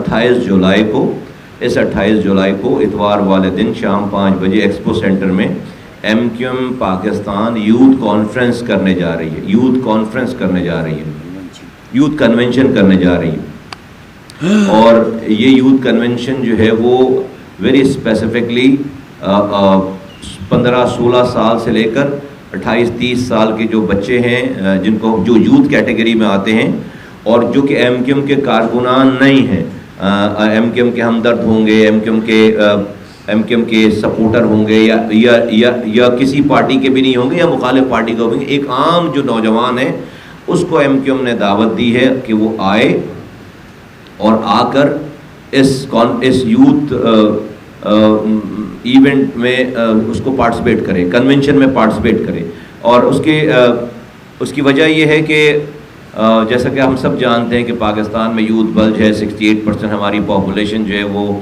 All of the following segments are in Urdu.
اس 28 جولائی کو اتوار والے دن شام 5 بجے ایکسپو سینٹر میں M Q M Pakistan youth conference کرنے جا رہی ہے، یوتھ کنونشن کرنے جا رہی ہے. اور یہ یوتھ کنونشن جو ہے وہ ویری اسپیسیفکلی 15-16 سال سے لے کر 28-30 سال کے جو بچے ہیں جو یوتھ کیٹیگری میں آتے ہیں اور جو کہ ایم کیو ایم کے کارکنان نہیں ہیں، ایم کیو ایم کے ہمدرد ہوں گے، ایم کیو ایم کے سپورٹر ہوں گے یا کسی پارٹی کے بھی نہیں ہوں گے یا مخالف پارٹی کے ہوں گے، ایک عام جو نوجوان ہے اس کو ایم کیو ایم نے دعوت دی ہے کہ وہ آئے اور آ کر اس یوتھ ایونٹ میں اس کو پارٹیسپیٹ کرے، کنونشن میں پارٹیسپیٹ کرے. اور اس کی وجہ یہ ہے کہ جیسا کہ ہم سب جانتے ہیں کہ پاکستان میں یوتھ بلج ہے، 68% ہماری پاپولیشن جو ہے وہ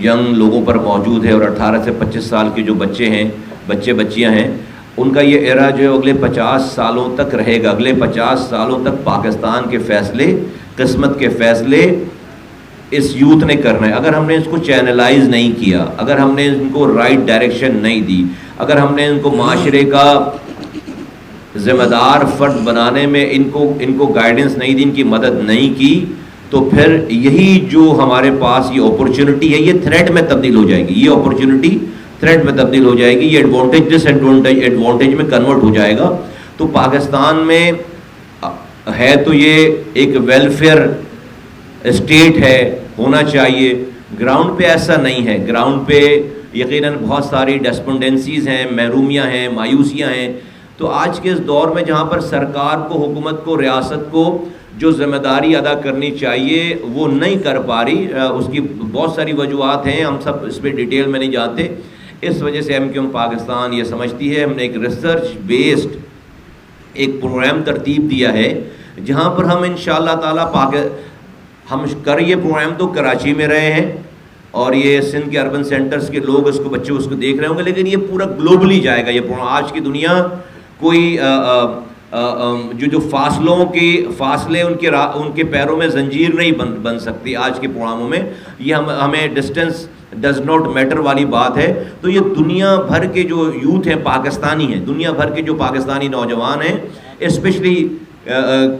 ینگ لوگوں پر موجود ہے، اور 18 سے 25 سال کے جو بچے بچیاں ہیں ان کا یہ ایرا جو ہے اگلے 50 سالوں تک رہے گا. اگلے 50 سالوں تک پاکستان کے فیصلے، قسمت کے فیصلے اس یوتھ نے کرنا ہے. اگر ہم نے اس کو چینلائز نہیں کیا، اگر ہم نے ان کو رائٹ ڈائریکشن نہیں دی، اگر ہم نے ان کو معاشرے کا ذمہ دار فرد بنانے میں ان کو گائیڈنس نہیں دی، ان کی مدد نہیں کی، تو پھر یہی جو ہمارے پاس یہ اپرچونٹی ہے یہ تھریٹ میں تبدیل ہو جائے گی، یہ اپرچونٹی تھریٹ میں تبدیل ہو جائے گی، یہ ایڈوانٹیج ڈس ایڈوانٹیج میں کنورٹ ہو جائے گا. تو پاکستان میں ہے تو یہ ایک ویلفیئر اسٹیٹ ہے، ہونا چاہیے. گراؤنڈ پہ ایسا نہیں ہے. گراؤنڈ پہ یقیناً بہت ساری ڈسپنڈنسیز ہیں، محرومیاں ہیں، مایوسیاں ہیں. تو آج کے اس دور میں جہاں پر سرکار کو، حکومت کو، ریاست کو جو ذمہ داری ادا کرنی چاہیے وہ نہیں کر پا رہی، اس کی بہت ساری وجوہات ہیں، ہم سب اس پہ ڈیٹیل میں نہیں جانتے. اس وجہ سے ایم کیو ایم پاکستان یہ سمجھتی ہے، ہم نے ایک ریسرچ بیسڈ ایک پروگرام ترتیب دیا ہے جہاں پر ہم انشاءاللہ تعالیٰ ہم یہ پروگرام تو کراچی میں رہے ہیں اور یہ سندھ کے اربن سینٹرز کے لوگ بچے اس کو دیکھ رہے ہوں گے، لیکن یہ پورا گلوبلی جائے گا یہ پروگرام. آج کی دنیا کوئی جو فاصلے ان کے پیروں میں زنجیر نہیں بن سکتی آج کے پروگراموں میں. یہ ہمیں ڈسٹینس ڈز ناٹ میٹر والی بات ہے. تو یہ دنیا بھر کے جو یوتھ ہیں پاکستانی ہیں، دنیا بھر کے جو پاکستانی نوجوان ہیں، اسپیشلی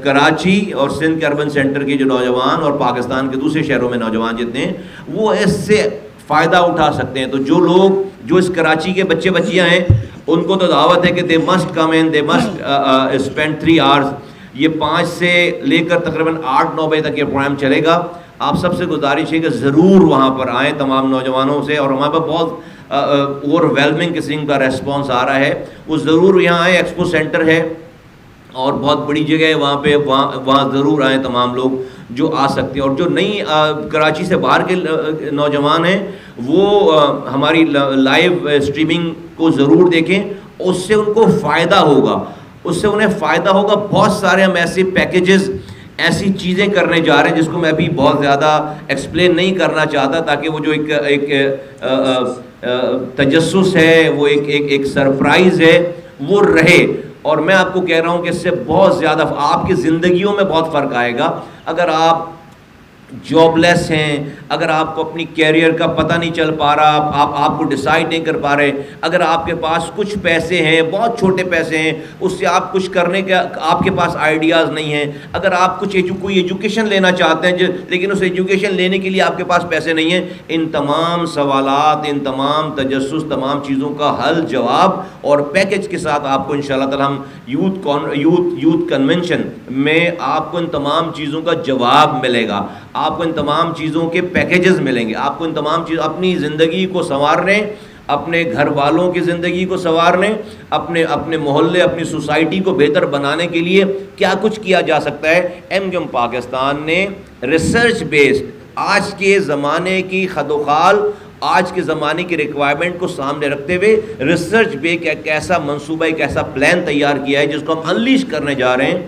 کراچی اور سندھ کے اربن سینٹر کے جو نوجوان اور پاکستان کے دوسرے شہروں میں نوجوان جتنے ہیں، وہ اس سے فائدہ اٹھا سکتے ہیں. تو جو لوگ جو اس کراچی کے بچے بچیاں ہیں ان کو تو دعوت ہے کہ they must come in, they must spend 3 hours. یہ 5 سے لے کر تقریباً 8-9 بجے تک یہ پروگرام چلے گا. آپ سب سے گزارش ہے کہ ضرور وہاں پر آئیں تمام نوجوانوں سے، اور ہمارے پاس بہت اوور ویلمنگ قسم کا ریسپانس آ رہا ہے. وہ ضرور یہاں آئیں، ایکسپو سینٹر ہے اور بہت بڑی جگہ ہے وہاں پہ، وہاں ضرور آئیں تمام لوگ جو آ سکتے ہیں. اور جو نہیں کراچی سے باہر کے نوجوان ہیں وہ ہماری لائیو اسٹریمنگ کو ضرور دیکھیں، اس سے ان کو فائدہ ہوگا، اس سے انہیں فائدہ ہوگا. بہت سارے ہم ایسے پیکیجز، ایسی چیزیں کرنے جا رہے ہیں جس کو میں ابھی بہت زیادہ ایکسپلین نہیں کرنا چاہتا، تاکہ وہ جو ایک تجسس ہے، وہ ایک سرپرائز ہے، وہ رہے. اور میں آپ کو کہہ رہا ہوں کہ اس سے بہت زیادہ آپ کی زندگیوں میں بہت فرق آئے گا. اگر آپ جاب لیس ہیں، اگر آپ کو اپنی کیریئر کا پتہ نہیں چل پا رہا، آپ کو ڈیسائیڈ نہیں کر پا رہے، اگر آپ کے پاس کچھ پیسے ہیں، بہت چھوٹے پیسے ہیں، اس سے آپ کچھ کرنے کے آپ کے پاس آئیڈیاز نہیں ہیں، اگر آپ کوئی ایجوکیشن لینا چاہتے ہیں لیکن اس ایجوکیشن لینے کے لیے آپ کے پاس پیسے نہیں ہیں، ان تمام سوالات، ان تمام تجسس، تمام چیزوں کا حل، جواب اور پیکج کے ساتھ آپ کو انشاءاللہ تعالی ہم یوتھ کنونشن میں آپ کو ان تمام چیزوں کا جواب ملے گا. آپ کو ان تمام چیزوں کے پیکیجز ملیں گے. آپ کو ان تمام چیزوں، اپنی زندگی کو سنوارنے، اپنے گھر والوں کی زندگی کو سنوارنے، اپنے محلے، اپنی سوسائٹی کو بہتر بنانے کے لیے کیا کچھ کیا جا سکتا ہے. ایم کیو ایم پاکستان نے ریسرچ بیسڈ آج کے زمانے کی خد و خال، آج کے زمانے کی ریکوائرمنٹ کو سامنے رکھتے ہوئے ریسرچ بیس ایک ایسا منصوبہ، ایک ایسا پلان تیار کیا ہے جس کو ہم انلیش کرنے جا رہے ہیں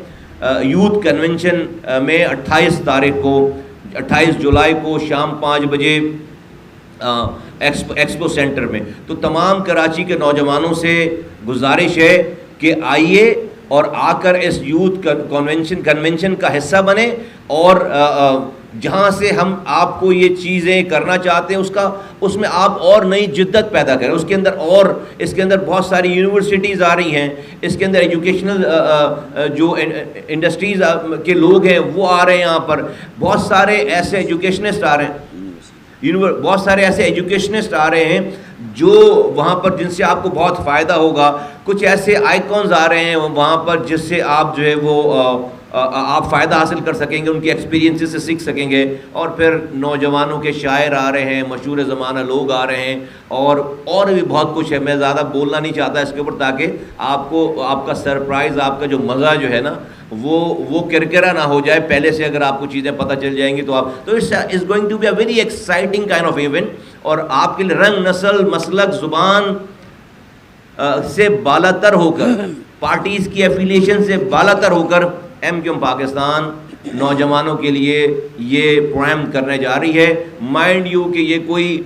یوتھ کنونشن میں 28 جولائی کو شام 5 بجے ایکسپو سینٹر میں. تو تمام کراچی کے نوجوانوں سے گزارش ہے کہ آئیے اور آ کر اس یوتھ کنونشن کا حصہ بنیں اور جہاں سے ہم آپ کو یہ چیزیں کرنا چاہتے ہیں اس میں آپ اور نئی جدت پیدا کریں. اس کے اندر بہت ساری یونیورسٹیز آ رہی ہیں, اس کے اندر ایجوکیشنل جو انڈسٹریز کے لوگ ہیں وہ آ رہے ہیں, یہاں پر بہت سارے ایسے ایجوکیشنسٹ آ رہے ہیں, بہت سارے ایسے ایجوکیشنسٹ آ رہے ہیں جو وہاں پر جن سے آپ کو بہت فائدہ ہوگا. کچھ ایسے آئیکونز آ رہے ہیں وہاں پر جس سے آپ جو ہے وہ آپ فائدہ حاصل کر سکیں گے, ان کے ایکسپیرینس سے سیکھ سکیں گے. اور پھر نوجوانوں کے شاعر آ رہے ہیں, مشہور زمانہ لوگ آ رہے ہیں, اور بھی بہت کچھ ہے. میں زیادہ بولنا نہیں چاہتا اس کے اوپر تاکہ آپ کا سرپرائز, آپ کا جو مزہ جو ہے نا وہ کرکرا نہ ہو جائے. پہلے سے اگر آپ کو چیزیں پتہ چل جائیں گی تو it's going to be a very exciting kind of event. اور آپ کے لیے رنگ, نسل, مسلک, زبان سے بالا تر ہو کر, پارٹیز کی ایفیلیشن سے بالا تر ہو کر ایم کیو ایم پاکستان نوجوانوں کے لیے یہ پروگرام کرنے جا رہی ہے. مائنڈ یو کہ یہ کوئی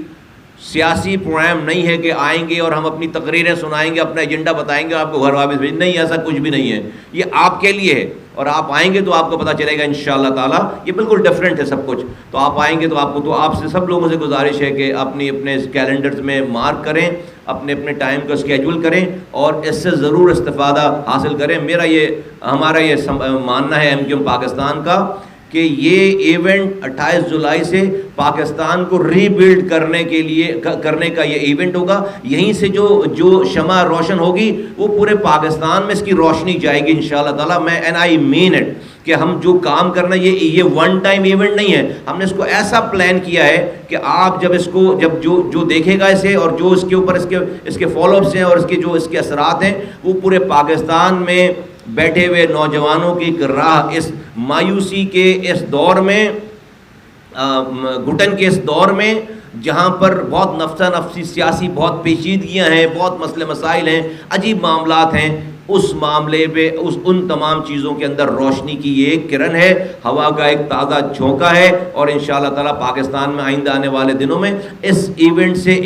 سیاسی پروگرام نہیں ہے کہ آئیں گے اور ہم اپنی تقریریں سنائیں گے, اپنا ایجنڈا بتائیں گے, آپ کو گھر واپس بھیج, نہیں, ایسا کچھ بھی نہیں ہے. یہ آپ کے لیے ہے اور آپ آئیں گے تو آپ کو پتہ چلے گا انشاءاللہ تعالیٰ. یہ بالکل ڈفرینٹ ہے سب کچھ. تو آپ آئیں گے تو آپ سے سب لوگوں سے گزارش ہے کہ اپنے کیلنڈرز میں مارک کریں, اپنے ٹائم کو اسکیجول کریں اور اس سے ضرور استفادہ حاصل کریں. ہمارا یہ ماننا ہے ایم کیو ایم پاکستان کا کہ یہ ایونٹ 28 جولائی سے پاکستان کو ری بلڈ کرنے کا یہ ایونٹ ہوگا. یہیں سے جو شمع روشن ہوگی وہ پورے پاکستان میں اس کی روشنی جائے گی انشاءاللہ تعالیٰ. اینڈ آئی مین اٹ کہ ہم جو کام کرنا یہ ون ٹائم ایونٹ نہیں ہے. ہم نے اس کو ایسا پلان کیا ہے کہ آپ جب جو دیکھے گا اسے اور جو اس کے اوپر اس کے فالو اپس ہیں اور اس کے اثرات ہیں وہ پورے پاکستان میں بیٹھے ہوئے نوجوانوں کی ایک راہ, اس مایوسی کے اس دور میں, گھٹن کے اس دور میں جہاں پر بہت نفسا نفسی سیاسی بہت پیچیدگیاں ہیں, بہت مسئلے مسائل ہیں, عجیب معاملات ہیں, اس معاملے پہ ان تمام چیزوں کے اندر روشنی کی یہ ایک کرن ہے, ہوا کا ایک تازہ جھونکا ہے. اور انشاءاللہ تعالیٰ پاکستان میں آئندہ آنے والے دنوں میں اس ایونٹ سے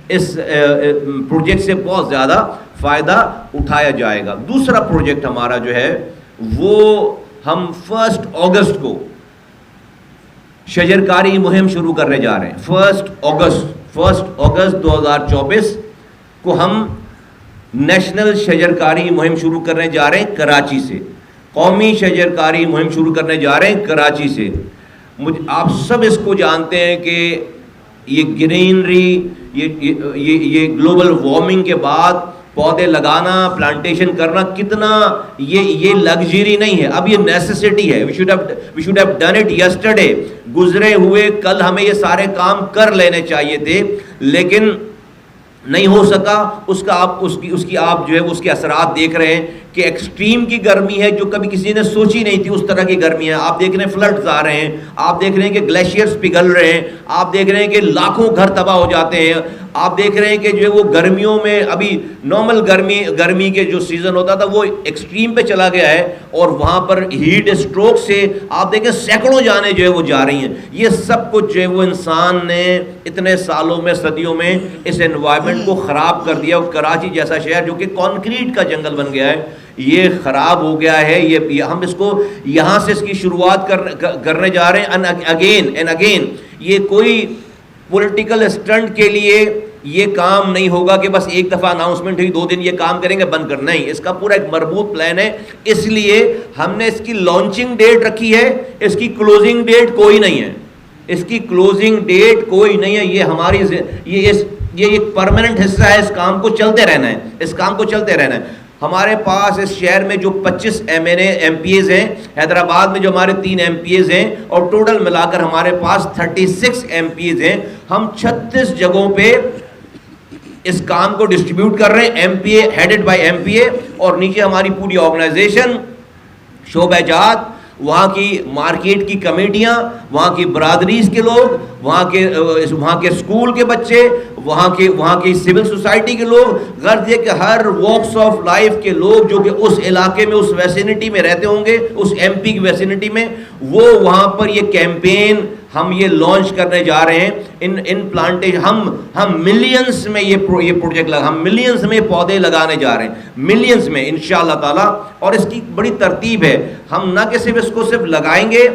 اس پروجیکٹ سے بہت زیادہ فائدہ اٹھایا جائے گا. دوسرا پروجیکٹ ہمارا جو ہے وہ ہم 1 اگست کو شجرکاری مہم شروع کرنے جا رہے ہیں. 1 اگست 2024 کو ہم نیشنل شجرکاری مہم شروع کرنے جا رہے ہیں کراچی سے. قومی شجرکاری مہم شروع کرنے جا رہے ہیں کراچی سے. آپ سب اس کو جانتے ہیں کہ یہ گرینری, یہ گلوبل وارمنگ کے بعد پودے لگانا, پلانٹیشن کرنا کتنا یہ لگژری نہیں ہے, اب یہ نیسیسٹی ہے. We should have done it yesterday. گزرے ہوئے کل ہمیں یہ سارے کام کر لینے چاہیے تھے لیکن نہیں ہو سکا. اس کے اثرات دیکھ رہے ہیں کہ ایکسٹریم کی گرمی ہے جو کبھی کسی نے سوچی نہیں تھی, اس طرح کی گرمی ہے. آپ دیکھ رہے ہیں فلڈز آ رہے ہیں, آپ دیکھ رہے ہیں کہ گلیشیئرز پگھل رہے ہیں, آپ دیکھ رہے ہیں کہ لاکھوں گھر تباہ ہو جاتے ہیں, آپ دیکھ رہے ہیں کہ جو وہ گرمیوں میں ابھی نارمل گرمی کے جو سیزن ہوتا تھا وہ ایکسٹریم پہ چلا گیا ہے اور وہاں پر ہیٹ اسٹروک سے آپ دیکھیں سینکڑوں جانیں جو ہے وہ جا رہی ہیں. یہ سب کچھ جو ہے وہ انسان نے اتنے سالوں میں, صدیوں میں اس انوائرمنٹ کو خراب کر دیا. کراچی جیسا شہر جو کہ کانکریٹ کا جنگل بن گیا ہے یہ خراب ہو گیا ہے. یہ ہم اس کو یہاں سے اس کی شروعات کرنے جا رہے ہیں. اگین یہ کوئی پولیٹیکل اسٹنٹ کے لیے یہ کام نہیں ہوگا کہ بس ایک دفعہ اناؤنسمنٹ ہوئی 2 دن یہ کام کریں گے بند کر, نہیں, اس کا پورا ایک مربوط پلان ہے. اس لیے ہم نے اس کی لانچنگ ڈیٹ رکھی ہے, اس کی کلوزنگ ڈیٹ کوئی نہیں ہے. اس کی کلوزنگ ڈیٹ کوئی نہیں ہے. یہ ہماری یہ ایک پرماننٹ حصہ ہے. اس کام کو چلتے رہنا ہے. ہمارے پاس اس شہر میں جو 25 ایم پی ایز ہیں, حیدرآباد میں جو ہمارے 3 ایم پی ایز ہیں اور ٹوٹل ملا کر ہمارے پاس 36 ایم پی ایز ہیں. ہم 36 جگہوں پہ اس کام کو ڈسٹریبیوٹ کر رہے ہیں. M P A headed by M P A اور نیچے ہماری پوری آرگنائزیشن, شعبہ جات, وہاں کی مارکیٹ کی کمیٹیاں, وہاں کی برادریز کے لوگ, وہاں کے اسکول کے بچے, وہاں کی سول سوسائٹی کے لوگ, غرض یہ کہ ہر واکس آف لائف کے لوگ جو کہ اس علاقے میں, اس ویسینٹی میں رہتے ہوں گے, اس ایم پی کی ویسینٹی میں, وہ وہاں پر یہ کیمپین ہم یہ لانچ کرنے جا رہے ہیں. ان پلانٹیشن ہم ملینز میں یہ پروجیکٹ ہم ملینز میں پودے لگانے جا رہے ہیں, ملینز میں انشاءاللہ تعالی. اور اس کی بڑی ترتیب ہے. ہم نہ کہ صرف اس کو لگائیں گے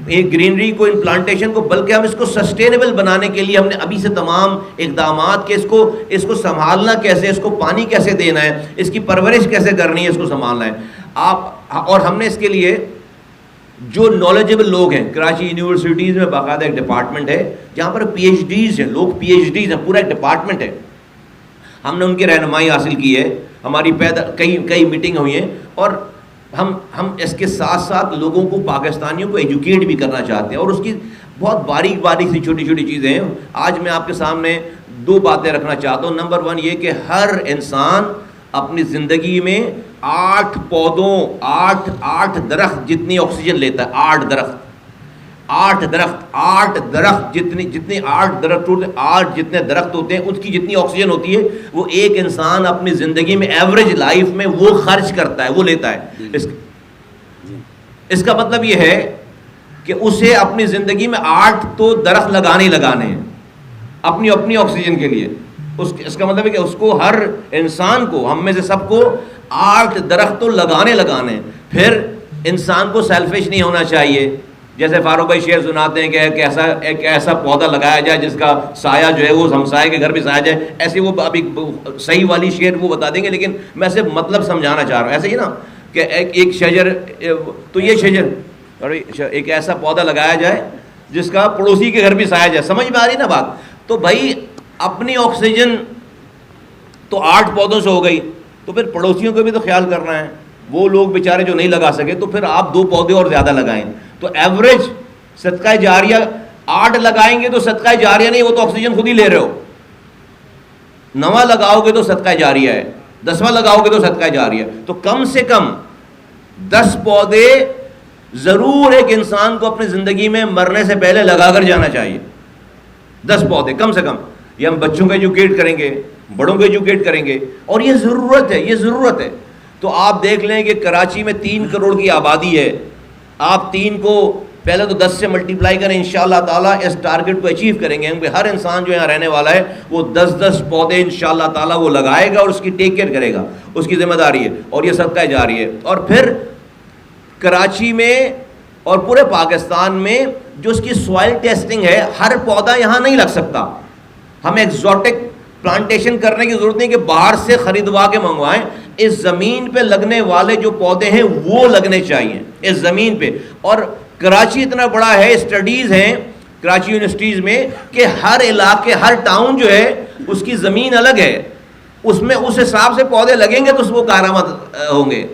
ایک گرینری کو, ان پلانٹیشن کو, بلکہ ہم اس کو سسٹینیبل بنانے کے لیے ہم نے ابھی سے تمام اقدامات کہ اس کو سنبھالنا کیسے, اس کو پانی کیسے دینا ہے, اس کی پرورش کیسے کرنی ہے, اس کو سنبھالنا ہے اور ہم نے اس کے لیے جو نالجبل لوگ ہیں, کراچی یونیورسٹیز میں باقاعدہ ایک ڈپارٹمنٹ ہے جہاں پر پی ایچ ڈیز ہیں, لوگ پی ایچ ڈیز ہیں, پورا ایک ڈپارٹمنٹ ہے, ہم نے ان کی رہنمائی حاصل کی ہے, ہماری کئی میٹنگ ہوئی ہیں, اور ہم اس کے ساتھ ساتھ لوگوں کو, پاکستانیوں کو ایجوکیٹ بھی کرنا چاہتے ہیں, اور اس کی بہت باریک سی چھوٹی چھوٹی چیزیں ہیں. آج میں آپ کے سامنے 2 باتیں رکھنا چاہتا ہوں. نمبر 1 یہ کہ ہر انسان اپنی زندگی میں 8 پودوں 8 درخت جتنی آکسیجن لیتا ہے. 8 درخت جتنے 8 درخت ہوتے ہیں, 8 جتنے درخت ہوتے ہیں, اس کی جتنی آکسیجن ہوتی ہے وہ ایک انسان اپنی زندگی میں ایوریج لائف میں وہ خرچ کرتا ہے, وہ لیتا ہے. اس کا مطلب یہ ہے کہ اسے اپنی زندگی میں 8 تو درخت لگانے ہیں اپنی آکسیجن کے لیے. اس کا مطلب ہے کہ اس کو, ہر انسان کو, ہم میں سے سب کو 8 درخت تو لگانے. پھر انسان کو سیلفش نہیں ہونا چاہیے. جیسے فاروق بھائی شعر سناتے ہیں کہ ایک ایسا پودا لگایا جائے جس کا سایہ جو ہے وہ ہمسائے کے گھر بھی سایہ جائے. ایسے وہ ابھی صحیح والی شعر وہ بتا دیں گے, لیکن میں صرف مطلب سمجھانا چاہ رہا ہوں. ایسے ہی نا کہ ایک شجر, تو یہ شجر اور ایک ایسا پودا لگایا جائے جس کا پڑوسی کے گھر بھی سایہ جائے. سمجھ میں آ رہی نا بات؟ تو بھائی اپنی آکسیجن تو 8 پودوں سے ہو گئی, تو پھر پڑوسیوں کو بھی تو خیال کرنا ہے. وہ لوگ بیچارے جو نہیں لگا سکے, تو پھر آپ 2 پودے اور زیادہ لگائیں. تو ایوریج صدقہ جاریہ 8 لگائیں گے تو صدقہ جاریہ نہیں, وہ تو آکسیجن خود ہی لے رہے ہو. 9 لگاؤ گے تو صدقہ جاریہ ہے, 10واں لگاؤ گے تو صدقہ جاریہ. تو کم سے کم 10 پودے ضرور ایک انسان کو اپنی زندگی میں مرنے سے پہلے لگا کر جانا چاہیے. 10 پودے کم سے کم. یہ ہم بچوں کو ایجوکیٹ کریں گے, بڑوں کو ایجوکیٹ کریں گے, اور یہ ضرورت ہے. تو آپ دیکھ لیں کہ کراچی میں 3 کروڑ کی آبادی ہے. آپ 3 کو پہلے تو 10 سے ملٹیپلائی کریں, انشاءاللہ تعالیٰ اس ٹارگٹ کو اچیو کریں گے. کیونکہ ہر انسان جو یہاں رہنے والا ہے وہ 10 پودے انشاءاللہ تعالیٰ وہ لگائے گا اور اس کی ٹیک کیئر کرے گا, اس کی ذمہ داری ہے, اور یہ صدقہ جاری ہے. اور پھر کراچی میں اور پورے پاکستان میں جو اس کی سوائل ٹیسٹنگ ہے, ہر پودا یہاں نہیں لگ سکتا. ہمیں ایگزوٹک پلانٹیشن کرنے کی ضرورت نہیں کہ باہر سے خریدوا کے منگوائیں. اس زمین پہ لگنے والے جو پودے ہیں وہ لگنے چاہیے اس زمین پہ. اور کراچی اتنا بڑا ہے, اسٹڈیز ہیں کراچی یونیورسٹیز میں کہ ہر علاقے, ہر ٹاؤن جو ہے اس کی زمین الگ ہے, اس میں اس حساب سے پودے لگیں گے تو وہ کارآمد ہوں گے.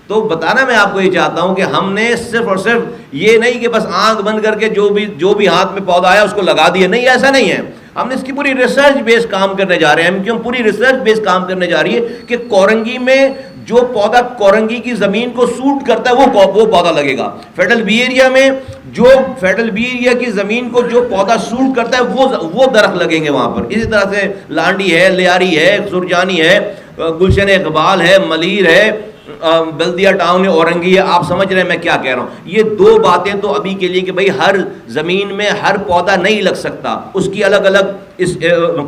تو بتانا میں آپ کو یہ چاہتا ہوں کہ ہم نے صرف اور صرف یہ نہیں کہ بس آنکھ بند کر کے جو بھی ہاتھ میں پودا آیا اس کو لگا دیا, نہیں, ایسا نہیں ہے. ہم نے اس کی پوری ریسرچ بیس کام کرنے جا رہے ہیں. پوری ریسرچ بیس کام کرنے جا رہی ہے کہ کورنگی میں جو پودا کورنگی کی زمین کو سوٹ کرتا ہے وہ پودا لگے گا. فیڈرل بی ایریا میں جو فیڈرل بی ایریا کی زمین کو جو پودا سوٹ کرتا ہے وہ درخت لگیں گے وہاں پر. اسی طرح سے لانڈی ہے, لیاری ہے, سرجانی ہے, گلشن اقبال ہے, ملیر ہے, بلدیہ ٹاؤن ہے, اورنگی ہے. آپ سمجھ رہے ہیں میں کیا کہہ رہا ہوں. یہ 2 باتیں تو ابھی کے لیے کہ بھئی ہر زمین میں ہر پودا نہیں لگ سکتا, اس کی الگ الگ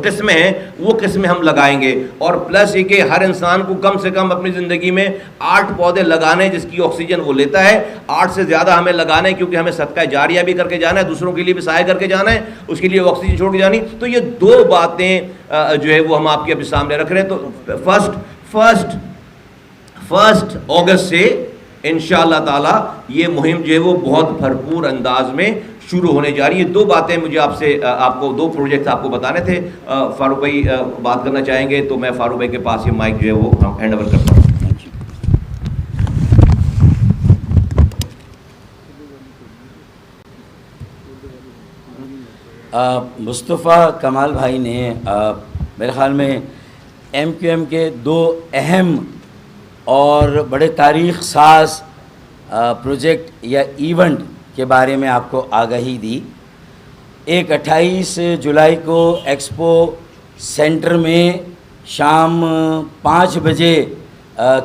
قسمیں ہیں, وہ قسمیں ہم لگائیں گے. اور پلس یہ کہ ہر انسان کو کم سے کم اپنی زندگی میں 8 پودے لگانے جس کی آکسیجن وہ لیتا ہے. 8 سے زیادہ ہمیں لگانے, کیونکہ ہمیں صدقہ جاریہ بھی کر کے جانا ہے, دوسروں کے لیے بھی سایہ کر کے جانا ہے, اس کے لیے آکسیجن چھوڑ کے جانی. تو یہ 2 باتیں جو ہے وہ ہم آپ کے ابھی سامنے رکھ رہے ہیں. تو فرسٹ اگست سے انشاءاللہ تعالیٰ یہ مہم جو ہے وہ بہت بھرپور انداز میں شروع ہونے جا رہی ہے. 2 باتیں مجھے آپ کو 2 پروجیکٹ آپ کو بتانے تھے. فاروق بھائی بات کرنا چاہیں گے تو میں فاروق بھائی کے پاس یہ مائک جو ہے وہ ہینڈ اوور کرتا ہوں. مصطفیٰ کمال بھائی نے میرے خیال میں MQM کے 2 اہم اور بڑے تاریخ ساز پروجیکٹ یا ایونٹ کے بارے میں آپ کو آگاہی دی. ایک 28 جولائی کو ایکسپو سینٹر میں شام 5 بجے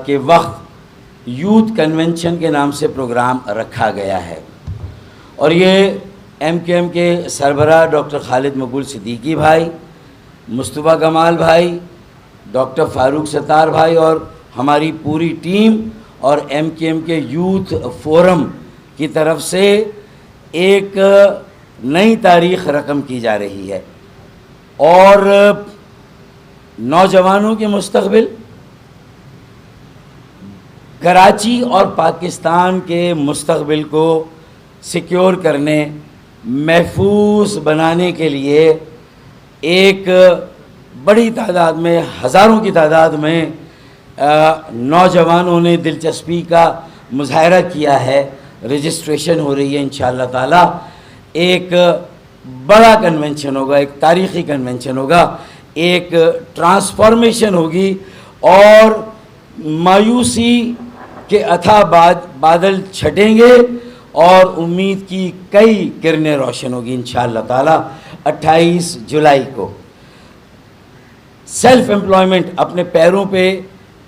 کے وقت یوتھ کنونشن کے نام سے پروگرام رکھا گیا ہے, اور یہ MQM کے سربراہ ڈاکٹر خالد مقبول صدیقی بھائی, مصطفیٰ کمال بھائی, ڈاکٹر فاروق ستار بھائی اور ہماری پوری ٹیم اور MQM کے یوتھ فورم کی طرف سے ایک نئی تاریخ رقم کی جا رہی ہے، اور نوجوانوں کے مستقبل، کراچی اور پاکستان کے مستقبل کو سیکیور کرنے، محفوظ بنانے کے لیے ایک بڑی تعداد میں، ہزاروں کی تعداد میں نوجوانوں نے دلچسپی کا مظاہرہ کیا ہے. رجسٹریشن ہو رہی ہے انشاءاللہ تعالی. ایک بڑا کنونشن ہوگا، ایک تاریخی کنونشن ہوگا، ایک ٹرانسفارمیشن ہوگی، اور مایوسی کے اتھا بادل چھٹیں گے اور امید کی کئی کرنیں روشن ہوگی انشاءاللہ تعالی. 28 جولائی کو سیلف امپلائمنٹ، اپنے پیروں پہ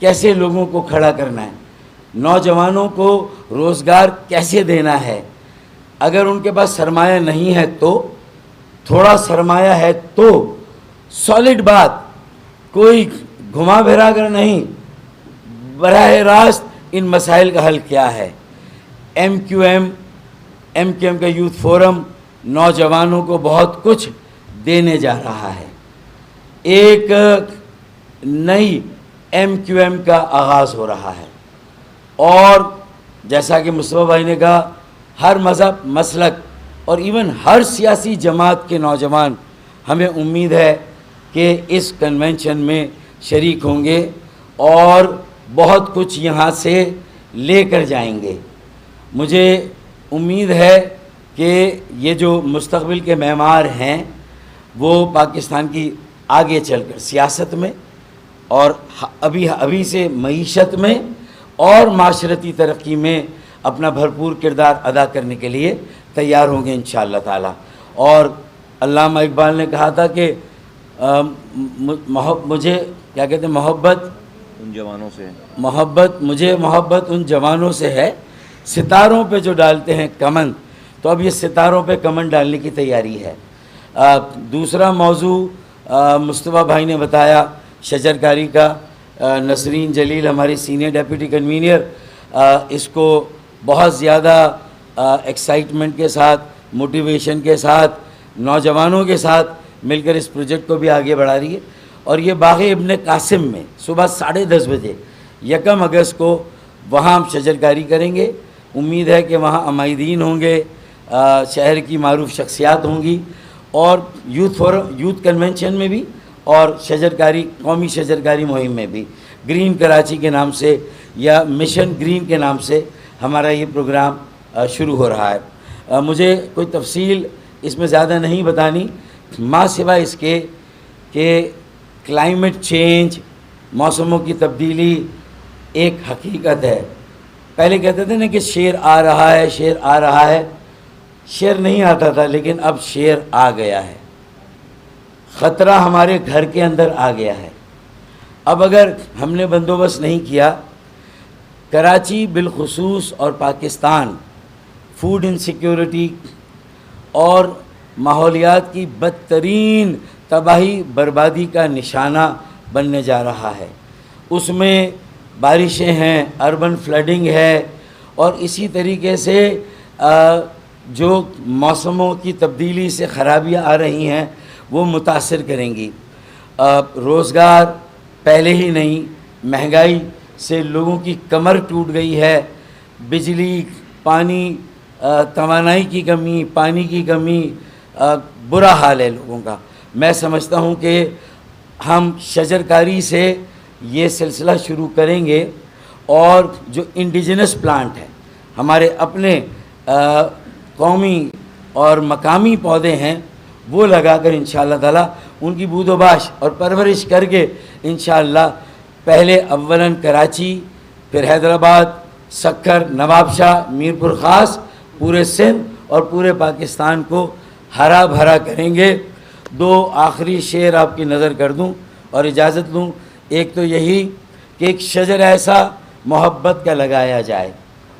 کیسے لوگوں کو کھڑا کرنا ہے، نوجوانوں کو روزگار کیسے دینا ہے. اگر ان کے پاس سرمایہ نہیں ہے تو، تھوڑا سرمایہ ہے تو، سالڈ بات، کوئی گھما پھرا کر نہیں، براہ راست ان مسائل کا حل کیا ہے. ایم کیو ایم کا یوتھ فورم نوجوانوں کو بہت کچھ دینے جا رہا ہے. ایک نئی ایم کیو ایم کا آغاز ہو رہا ہے، اور جیسا کہ مصطفیٰ بھائی نے کہا، ہر مذہب، مسلک اور ایون ہر سیاسی جماعت کے نوجوان، ہمیں امید ہے کہ اس کنونشن میں شریک ہوں گے اور بہت کچھ یہاں سے لے کر جائیں گے. مجھے امید ہے کہ یہ جو مستقبل کے معمار ہیں وہ پاکستان کی آگے چل کر سیاست میں، اور ابھی سے معیشت میں اور معاشرتی ترقی میں اپنا بھرپور کردار ادا کرنے کے لیے تیار ہوں گے انشاءاللہ تعالی. اور علامہ اقبال نے کہا تھا کہ مجھے کیا کہتے ہیں، محبت ان جوانوں سے، مجھے محبت ان جوانوں سے ہے، ستاروں پہ جو ڈالتے ہیں کمن. تو اب یہ ستاروں پہ کمن ڈالنے کی تیاری ہے. دوسرا موضوع مصطفیٰ بھائی نے بتایا شجرکاری کا. نسرین جلیل ہماری سینئر ڈیپٹی کنوینر اس کو بہت زیادہ ایکسائٹمنٹ کے ساتھ، موٹیویشن کے ساتھ، نوجوانوں کے ساتھ مل کر اس پروجیکٹ کو بھی آگے بڑھا رہی ہے. اور یہ باغ ابن قاسم میں صبح 10:30 بجے 1 اگست کو وہاں ہم شجرکاری کریں گے. امید ہے کہ وہاں عمائدین ہوں گے، شہر کی معروف شخصیات ہوں گی، اور یوتھ کنونشن میں بھی، اور شجرکاری، قومی شجرکاری مہم میں بھی. گرین کراچی کے نام سے یا مشن گرین کے نام سے ہمارا یہ پروگرام شروع ہو رہا ہے. مجھے کوئی تفصیل اس میں زیادہ نہیں بتانی، ماں سوائے اس کے کہ کلائمیٹ چینج، موسموں کی تبدیلی ایک حقیقت ہے. پہلے کہتے تھے نا کہ شیر آ رہا ہے، شیر آ رہا ہے. شیر نہیں آتا تھا، لیکن اب شیر آ گیا ہے. خطرہ ہمارے گھر کے اندر آ گیا ہے. اب اگر ہم نے بندوبست نہیں کیا، کراچی بالخصوص اور پاکستان فوڈ انسیکیورٹی اور ماحولیات کی بدترین تباہی بربادی کا نشانہ بننے جا رہا ہے. اس میں بارشیں ہیں، اربن فلڈنگ ہے، اور اسی طریقے سے جو موسموں کی تبدیلی سے خرابیاں آ رہی ہیں وہ متاثر کریں گی. روزگار پہلے ہی نہیں، مہنگائی سے لوگوں کی کمر ٹوٹ گئی ہے. بجلی، پانی، توانائی کی کمی، پانی کی کمی، برا حال ہے لوگوں کا. میں سمجھتا ہوں کہ ہم شجرکاری سے یہ سلسلہ شروع کریں گے، اور جو انڈیجنس پلانٹ ہیں، ہمارے اپنے قومی اور مقامی پودے ہیں، وہ لگا کر انشاءاللہ تعالی ان کی بود و باش اور پرورش کر کے انشاءاللہ پہلے اولاً کراچی، پھر حیدرآباد، سکھر، نواب شاہ، میرپور خاص، پورے سندھ اور پورے پاکستان کو ہرا بھرا کریں گے. 2 آخری شعر آپ کی نظر کر دوں اور اجازت لوں. ایک تو یہی کہ ایک شجر ایسا محبت کا لگایا جائے،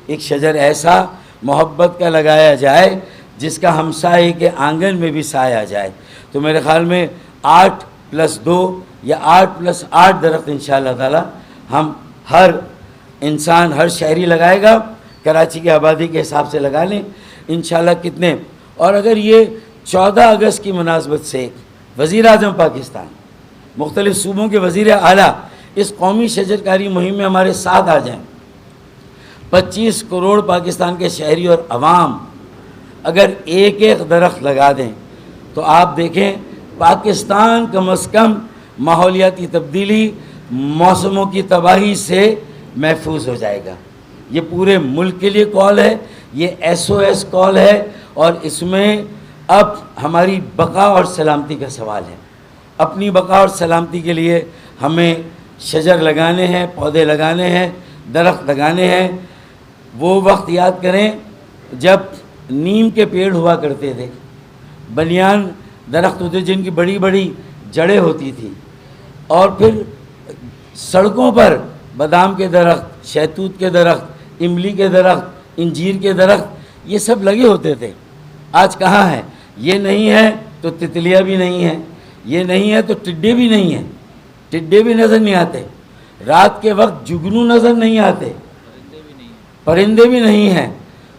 ایک شجر ایسا محبت کا لگایا جائے جس کا ہمسائے کے آنگن میں بھی سایہ آ جائے. تو میرے خیال میں 8+2 یا 8+8 درخت انشاءاللہ تعالی ہم ہر انسان، ہر شہری لگائے گا. کراچی کی آبادی کے حساب سے لگا لیں. انشاءاللہ کتنے. اور اگر یہ 14 اگست کی مناسبت سے وزیر اعظم پاکستان، مختلف صوبوں کے وزیر اعلیٰ اس قومی شجرکاری مہم میں ہمارے ساتھ آ جائیں، 25 کروڑ پاکستان کے شہری اور عوام اگر ایک ایک درخت لگا دیں تو آپ دیکھیں پاکستان کم از کم ماحولیاتی تبدیلی، موسموں کی تباہی سے محفوظ ہو جائے گا. یہ پورے ملک کے لیے کال ہے، یہ SOS کال ہے، اور اس میں اب ہماری بقا اور سلامتی کا سوال ہے. اپنی بقا اور سلامتی کے لیے ہمیں شجر لگانے ہیں، پودے لگانے ہیں، درخت لگانے ہیں. وہ وقت یاد کریں جب نیم کے پیڑ ہوا کرتے تھے، بنیان درخت ہوتے جن کی بڑی بڑی جڑیں ہوتی تھیں، اور پھر سڑکوں پر بادام کے درخت، شہتوت کے درخت، املی کے درخت، انجیر کے درخت، یہ سب لگے ہوتے تھے. آج کہاں ہے؟ یہ نہیں ہے تو تتلیاں بھی نہیں ہیں، یہ نہیں ہے تو ٹڈے بھی نہیں ہیں، ٹڈے بھی نظر نہیں آتے. رات کے وقت جگنو نظر نہیں آتے، پرندے بھی نہیں ہیں.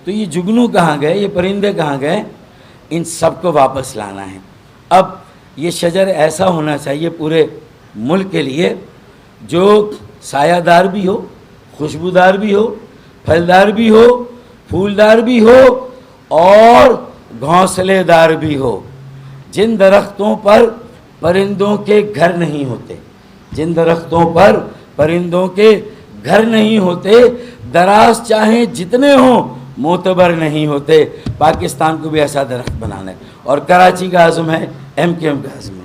تو یہ جگنو کہاں گئے، یہ پرندے کہاں گئے؟ ان سب کو واپس لانا ہے. اب یہ شجر ایسا ہونا چاہیے پورے ملک کے لیے جو سایہ دار بھی ہو، خوشبودار بھی ہو، پھلدار بھی ہو، پھولدار بھی ہو، اور گھونسلے دار بھی ہو. جن درختوں پر پرندوں کے گھر نہیں ہوتے، جن درختوں پر پرندوں کے گھر نہیں ہوتے، دراز چاہیں جتنے ہوں معتبر نہیں ہوتے. پاکستان کو بھی ایسا درخت بنانا ہے، اور کراچی کا عزم ہے، MQM کا عزم ہے.